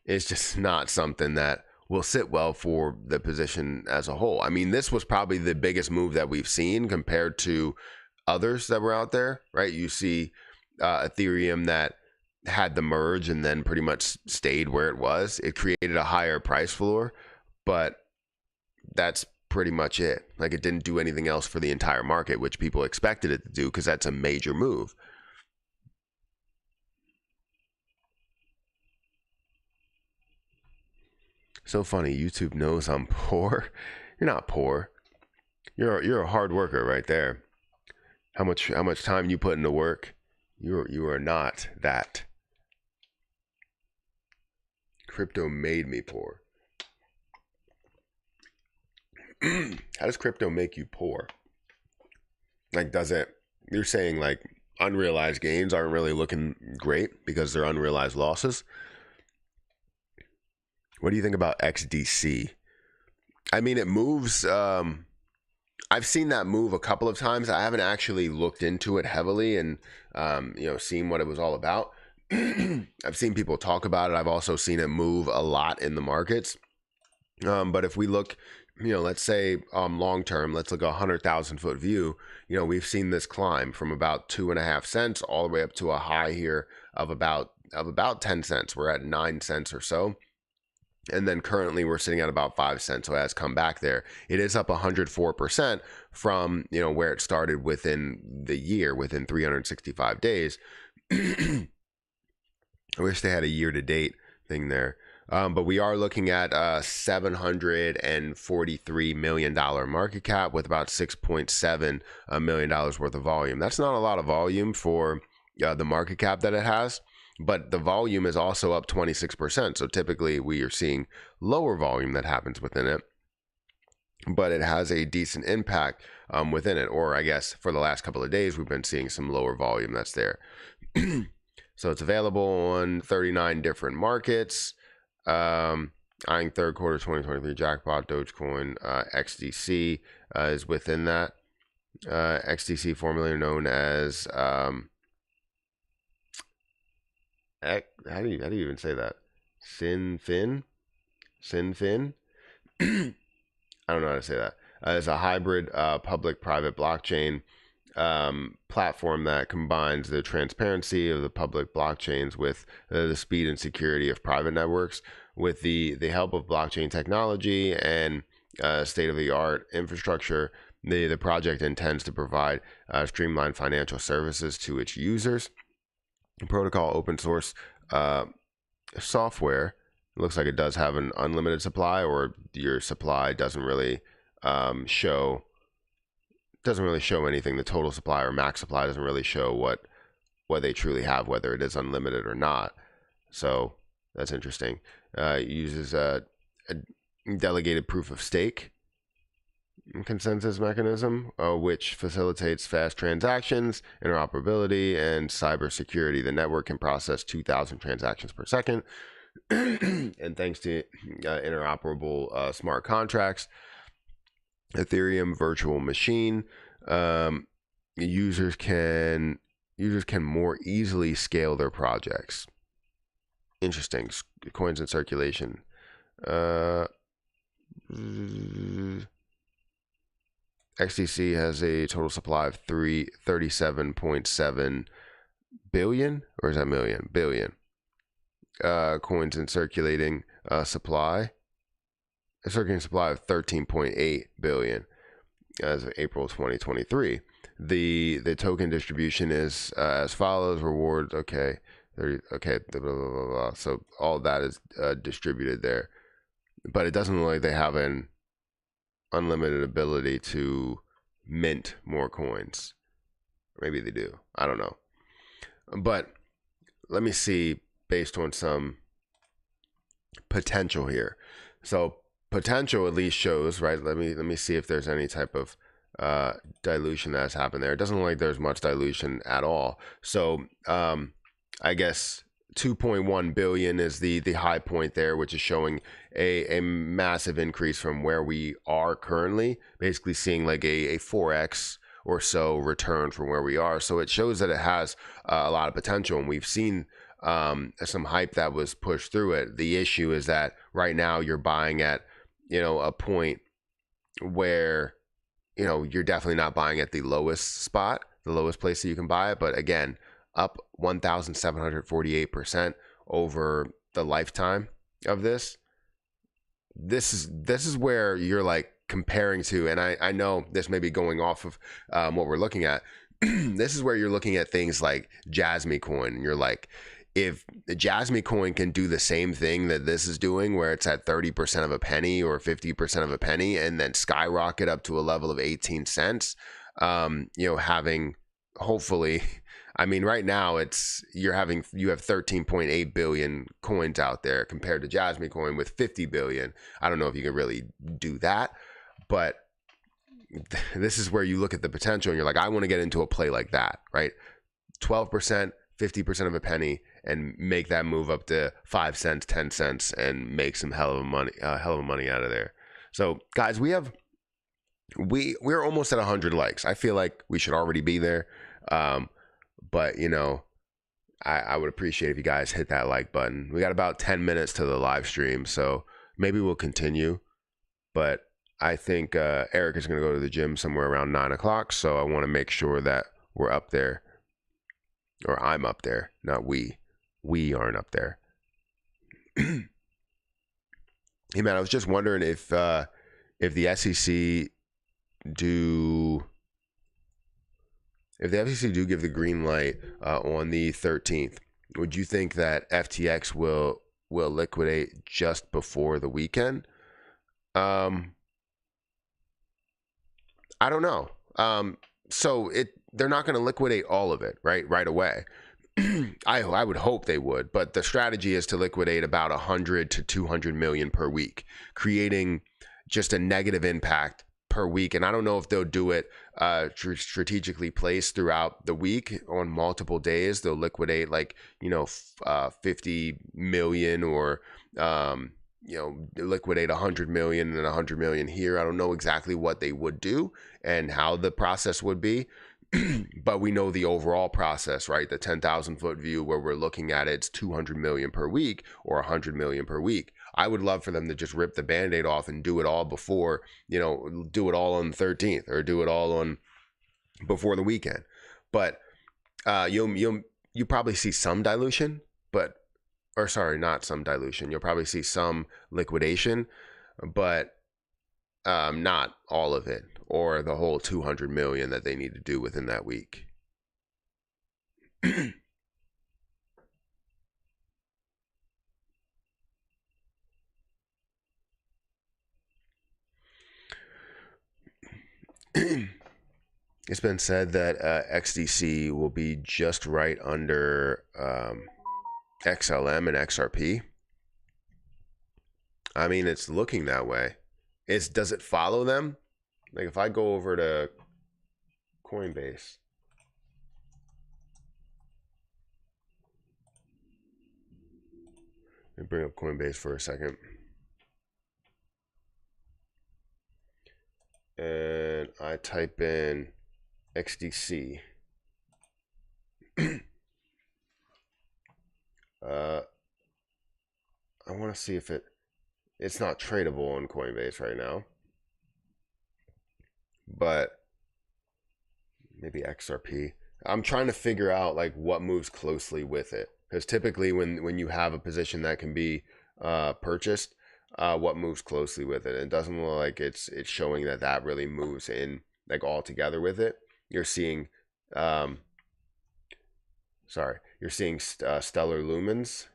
is just not something that will sit well for the position as a whole. This was probably the biggest move that we've seen compared to others that were out there, right? You see Ethereum that had the merge and then pretty much stayed where it was. It created a higher price floor, but that's pretty much it. Like, it didn't do anything else for the entire market, which people expected it to do, because that's a major move. So funny. YouTube knows I'm poor. You're not poor. You're a hard worker right there. How much time you put into work? You are not that. Crypto made me poor. How does crypto make you poor? Like, does it? You're saying like unrealized gains aren't really looking great because they're unrealized losses? What do you think about XDC? It moves. I've seen that move a couple of times. I haven't actually looked into it heavily and seen what it was all about. I've seen people talk about it. I've also seen it move a lot in the markets. But if we look, let's say long term, let's look 100,000 foot view. We've seen this climb from about 2.5 cents all the way up to a high here of about 10 cents. We're at 9 cents or so. And then currently we're sitting at about 5 cents. So it has come back there. It is up 104% from, where it started within the year, within 365 days. I wish they had a year to date thing there. But we are looking at $743 million market cap with about $6.7 million worth of volume. That's not a lot of volume for the market cap that it has. But the volume is also up 26%. So typically we are seeing lower volume that happens within it, but it has a decent impact within it. Or I guess for the last couple of days, we've been seeing some lower volume that's there. So it's available on 39 different markets. Eyeing third quarter 2023 jackpot, Dogecoin, XDC is within that. XDC, formerly known as How do you even say that? Sinfin? Sinfin? I don't know how to say that. It's a hybrid public-private blockchain platform that combines the transparency of the public blockchains with the speed and security of private networks. With the help of blockchain technology and state-of-the-art infrastructure, the project intends to provide streamlined financial services to its users. The protocol open source software. It looks like it does have an unlimited supply, or your supply doesn't really show anything. The total supply or max supply doesn't really show what they truly have, whether it is unlimited or not. So that's interesting. It uses a delegated proof of stake consensus mechanism, which facilitates fast transactions, interoperability, and cybersecurity. The network can process 2,000 transactions per second. And thanks to interoperable smart contracts, Ethereum virtual machine, users can more easily scale their projects. Interesting. Coins in circulation. XDC has a total supply of 37.7 billion, or is that million? Billion. Coins in circulating supply. A circulating supply of 13.8 billion as of April 2023. The token distribution is as follows: rewards, okay, blah, blah, blah, blah. So all that is distributed there, but it doesn't look like they have an unlimited ability to mint more coins. Maybe they do. I don't know. But let me see, based on some potential here. So potential at least shows, right? Let me see if there's any type of dilution that's happened there. It doesn't look like there's much dilution at all. So I guess 2.1 billion is the high point there, which is showing a massive increase from where we are currently, basically seeing like a 4x or so return from where we are. So it shows that it has a lot of potential, and we've seen some hype that was pushed through it. The issue is that right now you're buying at, a point where, you're definitely not buying at the lowest spot, the lowest place that you can buy it. But again, up 1,748% over the lifetime of this. This is where you're like comparing to, and I know this may be going off of what we're looking at. This is where you're looking at things like Jasmy coin, and you're like, if the Jasmy coin can do the same thing that this is doing, where it's at 30% of a penny or 50% of a penny, and then skyrocket up to a level of 18 cents, having hopefully, I mean, right now you have 13.8 billion coins out there compared to Jasmy coin with 50 billion. I don't know if you can really do that, but this is where you look at the potential and you're like, I want to get into a play like that, right? 12%, 50% of a penny, and make that move up to 5 cents, 10 cents, and make some hell of money out of there. So guys, we're almost at 100 likes. I feel like we should already be there. But I would appreciate if you guys hit that like button. We got about 10 minutes to the live stream, so maybe we'll continue. But I think Eric is going to go to the gym somewhere around 9 o'clock, so I want to make sure that we're up there, or I'm up there, not we. We aren't up there. Hey man, I was just wondering if the SEC do give the green light on the 13th, would you think that FTX will liquidate just before the weekend? I don't know. So they're not going to liquidate all of it right away. I would hope they would, but the strategy is to liquidate about 100 to 200 million per week, creating just a negative impact per week. And I don't know if they'll do it strategically placed throughout the week on multiple days. They'll liquidate 50 million, or liquidate 100 million and 100 million here. I don't know exactly what they would do and how the process would be. But we know the overall process, right? The 10,000 foot view where we're looking at it's 200 million per week or 100 million per week. I would love for them to just rip the Band-Aid off and do it all before, do it all on the 13th or do it all on before the weekend. But you probably see some dilution, not some dilution. You'll probably see some liquidation, but not all of it or the whole 200 million that they need to do within that week. It's been said that XDC will be just right under XLM and XRP. I mean, it's looking that way. Does it follow them? Like if I go over to Coinbase, let me bring up Coinbase for a second. And I type in XDC. I want to see if it's not tradable on Coinbase right now, but maybe XRP. I'm trying to figure out like what moves closely with it, because typically when you have a position that can be purchased, what moves closely with it, it doesn't look like it's showing that really moves in like all together with it. You're seeing you're seeing stellar lumens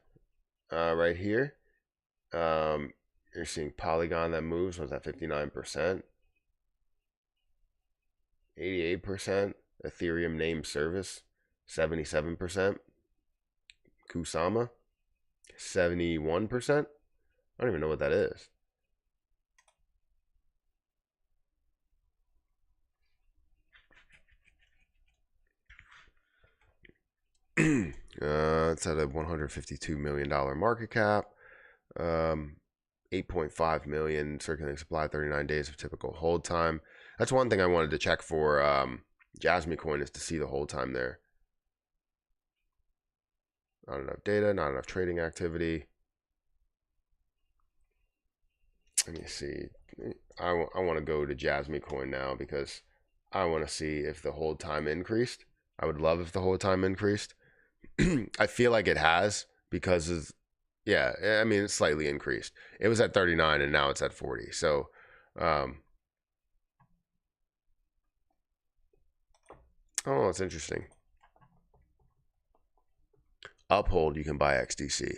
right here. You're seeing Polygon that moves. Was that 59%? 88%. Ethereum name service, 77%. Kusama, 71%. I don't even know what that is. It's at a $152 million market cap. 8.5 million circulating supply, 39 days of typical hold time. That's one thing I wanted to check for Jasmy coin, is to see the hold time there. Not enough data, not enough trading activity. Let me see. I want to go to Jasmy coin now because I want to see if the hold time increased. I would love if the hold time increased. I feel like it has, because yeah, I mean, it's slightly increased. It was at 39 and now it's at 40. So oh, it's interesting. Uphold, you can buy XDC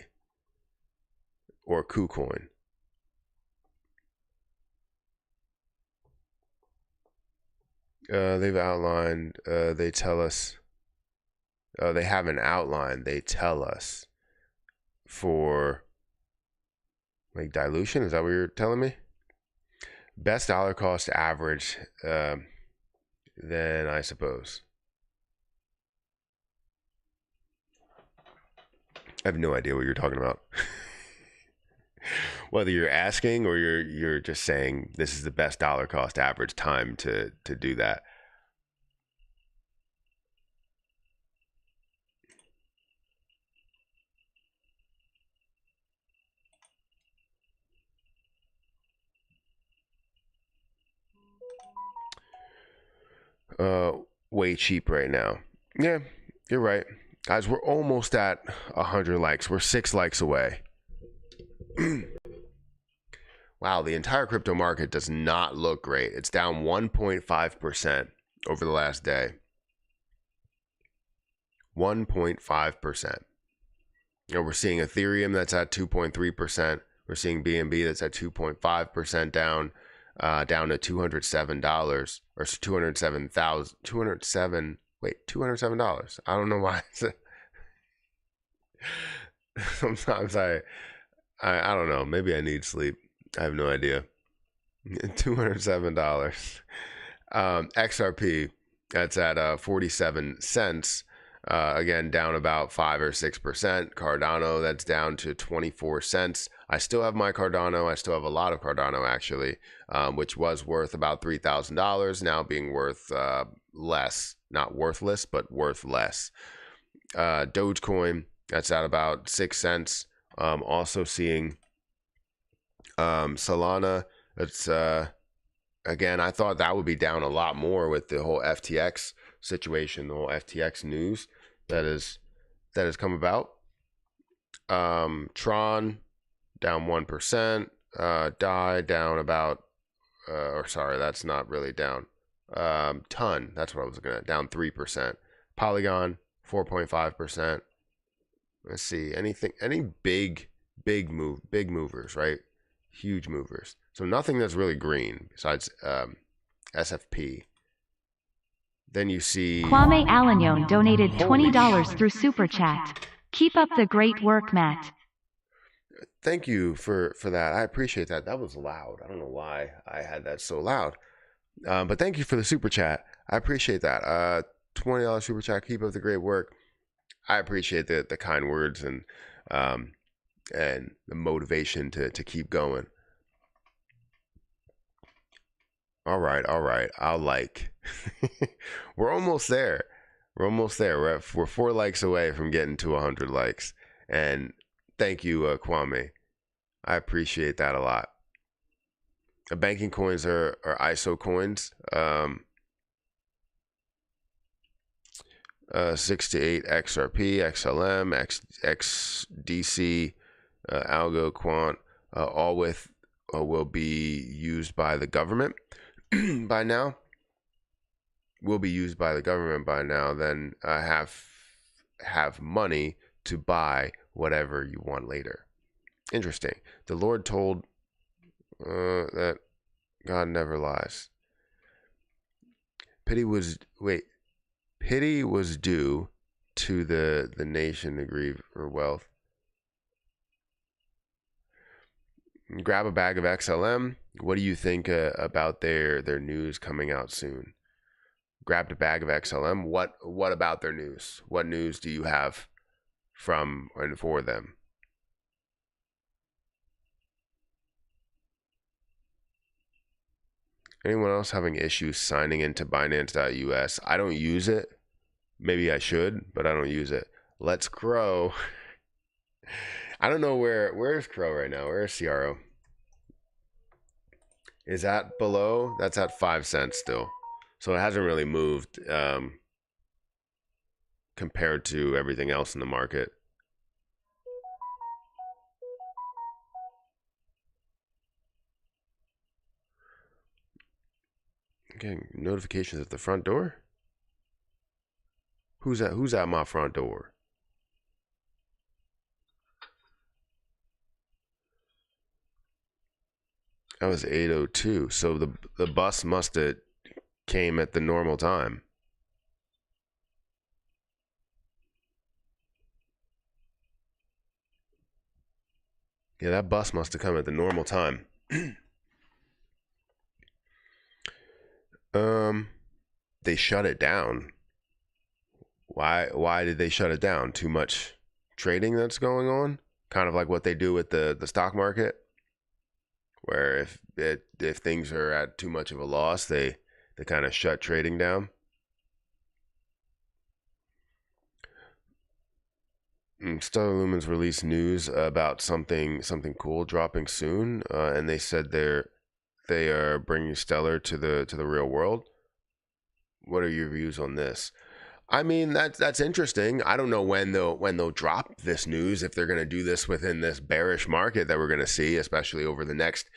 or KuCoin. They've outlined, they tell us, they have an outline, they tell us, for like dilution. Is that what you're telling me? Best dollar cost average, then I suppose. I have no idea what you're talking about. Whether you're asking or you're just saying this is the best dollar cost average time to do that. Way cheap right now. Yeah, you're right. Guys, we're almost at 100 likes. We're 6 likes away. Wow, the entire crypto market does not look great. It's down 1.5% over the last day. 1.5%. We're seeing Ethereum that's at 2.3%. We're seeing BNB that's at 2.5% down, down to $207 or $207. I don't know why. Sometimes I don't know. Maybe I need sleep. I have no idea. $207. XRP, that's at 47 cents. Again, down about 5 or 6%. Cardano, that's down to 24 cents. I still have my Cardano. I still have a lot of Cardano, actually, which was worth about $3,000, now being worth less. not worthless, but worth less. Dogecoin, that's at about 6 cents. Also seeing Solana, it's again, I thought that would be down a lot more with the whole FTX situation, the whole FTX news that has come about. Tron down 1%, DAI down about or sorry, that's not really down. Ton, that's what I was looking at, down 3%. Polygon 4.5%. Let's see, any big movers, right? Huge movers. So nothing that's really green besides SFP. Then you see Kwame Alagnon donated $20 through Super Chat. Keep up the great work, Matt. Thank you for that. I appreciate that. That was loud. I don't know why I had that so loud. But thank you for the Super Chat. I appreciate that. $20 Super Chat. Keep up the great work. I appreciate the kind words and the motivation to keep going. All right. I'll like. We're almost there. We're 4 likes away from getting to 100 likes. And thank you, Kwame. I appreciate that a lot. Banking coins are ISO coins. 6 to 8 XRP, XLM, XDC, Algo, Quant, all will be used by the government by now. Will be used by the government by now. Then have money to buy whatever you want later. Interesting. The Lord told that God never lies. Pity was due to the nation to grieve her wealth. Grab a bag of XLM. What do you think about their news coming out soon? Grabbed a bag of XLM. What about their news? What news do you have from and for them? Anyone else having issues signing into Binance.us? I don't use it. Maybe I should, but I don't use it. Let's Grow. I don't know where's Crow right now. Where's CRO? Is that below? That's at 5 cents still. So it hasn't really moved compared to everything else in the market. Getting notifications at the front door? Who's at my front door? That was 8:02. So the bus must have came at the normal time. Yeah, that bus must have come at the normal time. They shut it down. Why did they shut it down? Too much trading that's going on? Kind of like what they do with the stock market, where if things are at too much of a loss, they kind of shut trading down. Stellar Lumens released news about something cool dropping soon, and they said they are bringing Stellar to the real world. What are your views on this? I mean, that's interesting. I don't know when they'll drop this news, if they're going to do this within this bearish market that we're going to see, especially over the next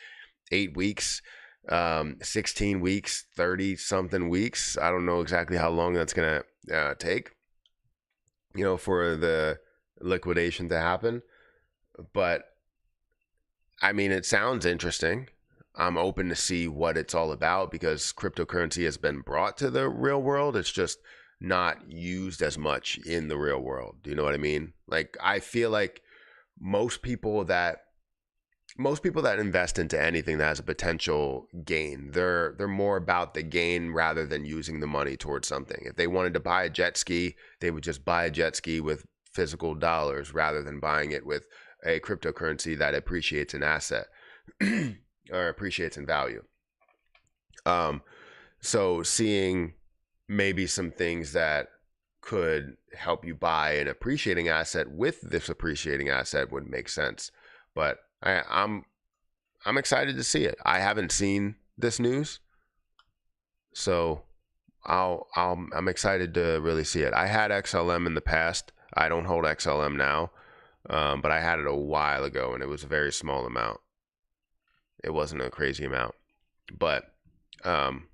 8 weeks, 16 weeks, 30 something weeks. I don't know exactly how long that's going to take, for the liquidation to happen. But I mean, it sounds interesting. I'm open to see what it's all about, because cryptocurrency has been brought to the real world. It's just not used as much in the real world. Do you know what I mean? Like, I feel like most people that invest into anything that has a potential gain, they're more about the gain rather than using the money towards something. If they wanted to buy a jet ski, they would just buy a jet ski with physical dollars rather than buying it with a cryptocurrency that appreciates an asset or appreciates in value. So seeing maybe some things that could help you buy an appreciating asset with this appreciating asset would make sense. But I'm excited to see it. I haven't seen this news, so I'm excited to really see it. I had XLM in the past. I don't hold XLM now, but I had it a while ago, and it was a very small amount. It wasn't a crazy amount, but I'm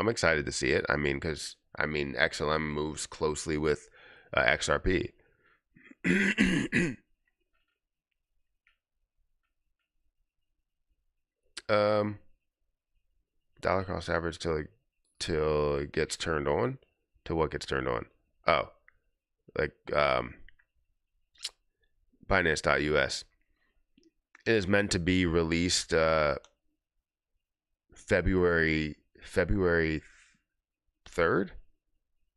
excited to see it. I mean, because XLM moves closely with XRP. Dollar cost average till it gets turned on. To what gets turned on? Oh, like Binance.us. It is meant to be released February 3rd,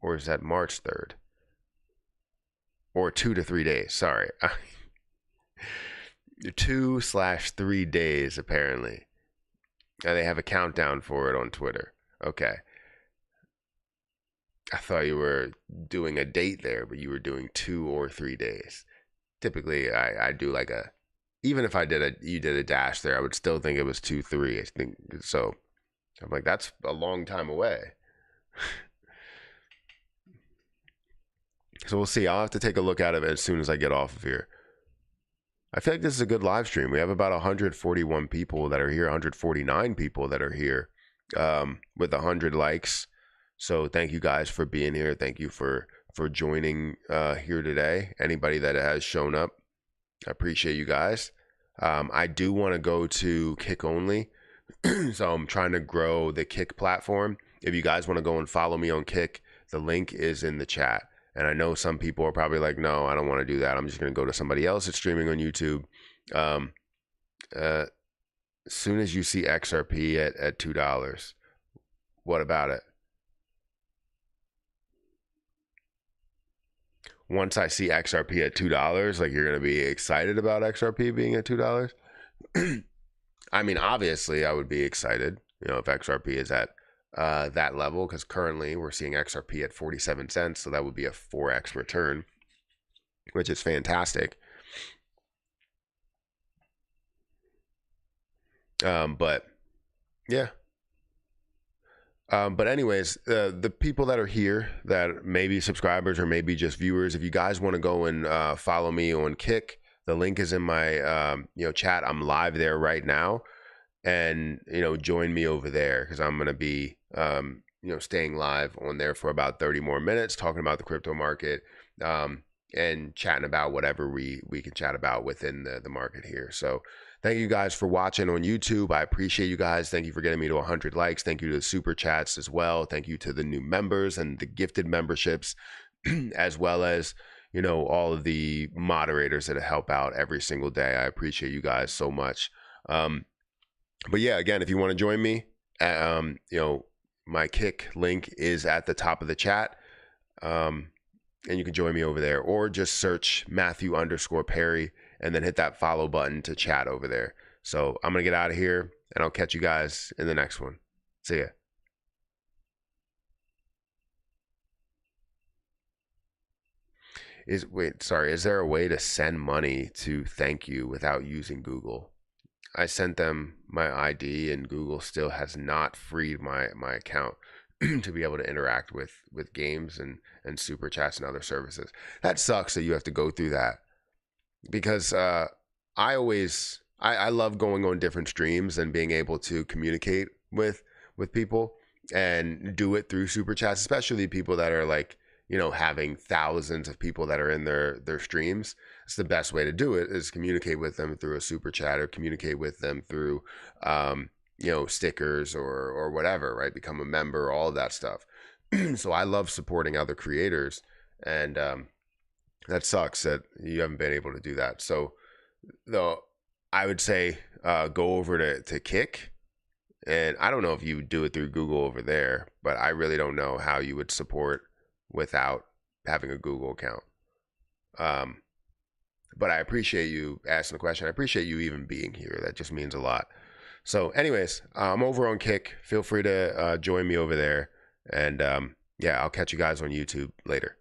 or is that March 3rd? Or 2 to 3 days. Sorry. 2/3 days apparently. They have a countdown for it on Twitter. Okay. I thought you were doing a date there, but you were doing 2 or 3 days. Typically, I do like a, even if you did a dash there, I would still think it was 2/3. I think so. I'm like, that's a long time away. So we'll see. I'll have to take a look at it as soon as I get off of here. I feel like this is a good live stream. We have about 141 people that are here, 149 people that are here, with 100 likes. So thank you guys for being here. Thank you for joining here today. Anybody that has shown up, I appreciate you guys. I do want to go to Kick only. So I'm trying to grow the Kick platform. If you guys want to go and follow me on Kick, the link is in the chat. And I know some people are probably like, no, I don't want to do that. I'm just going to go to somebody else that's streaming on YouTube. As soon as you see XRP at $2, what about it? Once I see XRP at $2, like, you're going to be excited about XRP being at $2? I mean, obviously I would be excited, if XRP is at that level, because currently we're seeing XRP at 47 cents, so that would be a 4x return, which is fantastic. But yeah. But anyways, the people that are here that may be subscribers or maybe just viewers, if you guys want to go and follow me on Kick, the link is in my chat. I'm live there right now, and join me over there, because I'm gonna be staying live on there for about 30 more minutes, talking about the crypto market, and chatting about whatever we can chat about within the market here. So thank you guys for watching on YouTube. I appreciate you guys. Thank you for getting me to 100 likes. Thank you to the super chats as well. Thank you to the new members and the gifted memberships, as well as all of the moderators that help out every single day. I appreciate you guys so much. But yeah, again, if you want to join me, my Kick link is at the top of the chat, and you can join me over there, or just search Matthew_Perry and then hit that follow button to chat over there. So I'm gonna get out of here, and I'll catch you guys in the next one. See ya. Is there a way to send money to thank you without using Google? I sent them my ID, and Google still has not freed my account to be able to interact with games and super chats and other services. That sucks that you have to go through that, because I love going on different streams and being able to communicate with people and do it through super chats, especially people that are like, having thousands of people that are in their streams. It's the best way to do it, is communicate with them through a super chat, or communicate with them through, stickers or whatever, right? Become a member, all of that stuff. So I love supporting other creators, and that sucks that you haven't been able to do that. So though, I would say go over to Kick, and I don't know if you would do it through Google over there, but I really don't know how you would support without having a Google account. But I appreciate you asking the question. I appreciate you even being here. That just means a lot. So, anyways, I'm over on Kick. Feel free to join me over there. And yeah, I'll catch you guys on YouTube later.